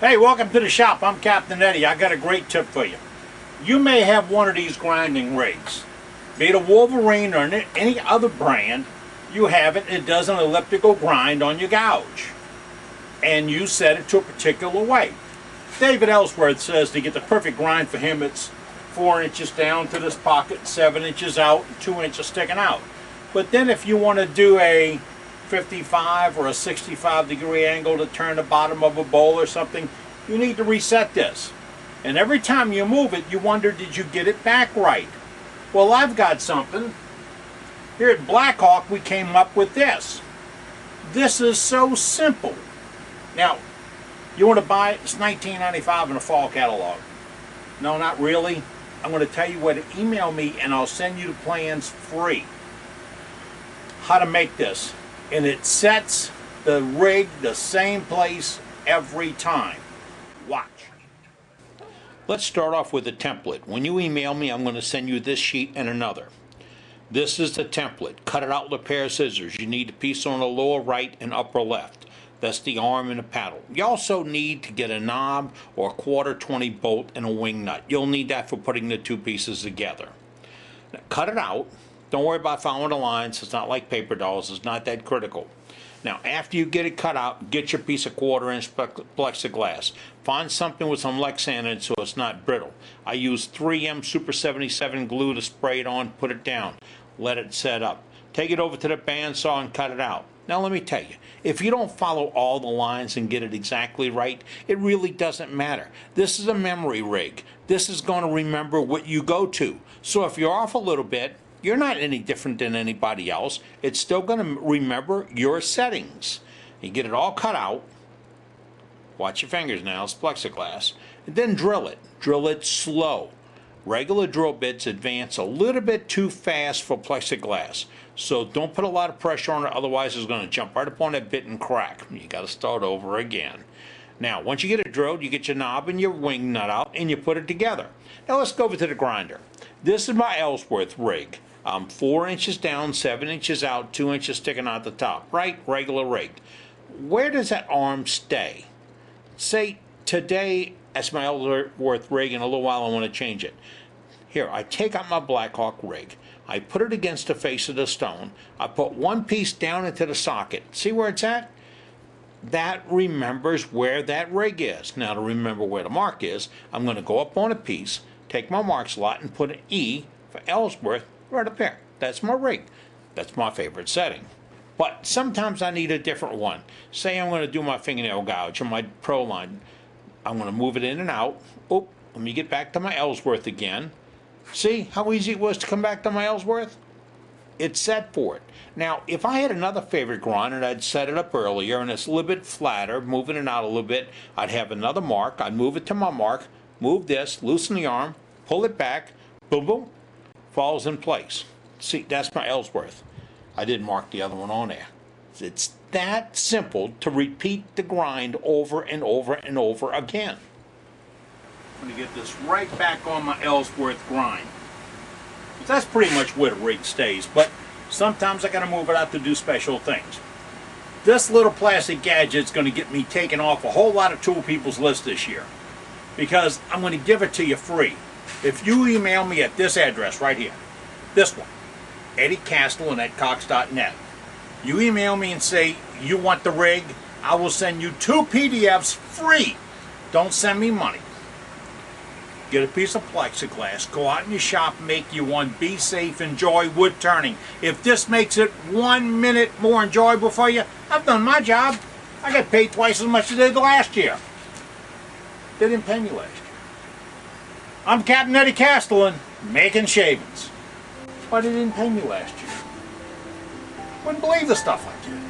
Hey, welcome to the shop. I'm Captain Eddie. I got a great tip for you. You may have one of these grinding rigs. Be it a Wolverine or any other brand, you have it. It does an elliptical grind on your gouge. And you set it to a particular way. David Ellsworth says to get the perfect grind for him, it's 4 inches down to this pocket, 7 inches out, and 2 inches sticking out. But then if you want to do a 55 or a 65-degree angle to turn the bottom of a bowl or something, you need to reset this. And every time you move it, you wonder, did you get it back right? Well, I've got something. Here at Blackhawk, we came up with this. This is so simple. Now, you want to buy it? It's $19.95 in a fall catalog. No, not really. I'm going to tell you where to email me, and I'll send you the plans free. How to make this. And it sets the rig the same place every time. Watch. Let's start off with a template. When you email me, I'm going to send you this sheet and another. This is the template. Cut it out with a pair of scissors. You need a piece on the lower right and upper left. That's the arm and the paddle. You also need to get a knob or a 1/4 bolt and a wing nut. You'll need that for putting the two pieces together. Now, cut it out. Don't worry about following the lines. It's not like paper dolls. It's not that critical. Now, after you get it cut out, get your piece of 1/4-inch plexiglass. Find something with some Lexan in it so it's not brittle. I use 3M Super 77 glue to spray it on, put it down, let it set up. Take it over to the bandsaw and cut it out. Now, let me tell you, if you don't follow all the lines and get it exactly right, it really doesn't matter. This is a memory rig. This is going to remember what you go to. So if you're off a little bit, you're not any different than anybody else. It's still going to remember your settings. You get it all cut out. Watch your fingers now, it's plexiglass. And then drill it. Drill it slow. Regular drill bits advance a little bit too fast for plexiglass. So don't put a lot of pressure on it, otherwise it's going to jump right up on that bit and crack. You got to start over again. Now, once you get it drilled, you get your knob and your wing nut out and you put it together. Now let's go over to the grinder. This is my Ellsworth rig. 4 inches down, 7 inches out, 2 inches sticking out the top. Right? Regular rig. Where does that arm stay? Say today, that's my Ellsworth rig. In a little while I want to change it. Here, I take out my Blackhawk rig. I put it against the face of the stone. I put one piece down into the socket. See where it's at? That remembers where that rig is. Now, to remember where the mark is, I'm going to go up on a piece, take my mark slot, and put an E for Ellsworth right up there. That's my rig. That's my favorite setting. But sometimes I need a different one. Say I'm going to do my fingernail gouge on my Pro line. I'm going to move it in and out. Oh, let me get back to my Ellsworth again. See how easy it was to come back to my Ellsworth? It's set for it. Now, if I had another favorite grind and I'd set it up earlier and it's a little bit flatter, moving it out a little bit, I'd have another mark. I'd move it to my mark, move this, loosen the arm, pull it back, boom, boom, falls in place. See, that's my Ellsworth. I didn't mark the other one on there. It's that simple to repeat the grind over and over and over again. I'm going to get this right back on my Ellsworth grind. That's pretty much where the rig stays, but sometimes I got to move it out to do special things. This little plastic gadget's going to get me taken off a whole lot of tool people's list this year, because I'm going to give it to you free. If you email me at this address right here, this one, EddieCastle@Cox.net. You email me and say you want the rig, I will send you 2 PDFs free. Don't send me money. Get a piece of plexiglass, go out in your shop, make you one, be safe, enjoy wood turning. If this makes it 1 minute more enjoyable for you, I've done my job. I got paid twice as much as I did last year. They didn't pay me last year. I'm Captain Eddie Castellan, making shavings. But they didn't pay me last year. Wouldn't believe the stuff I did.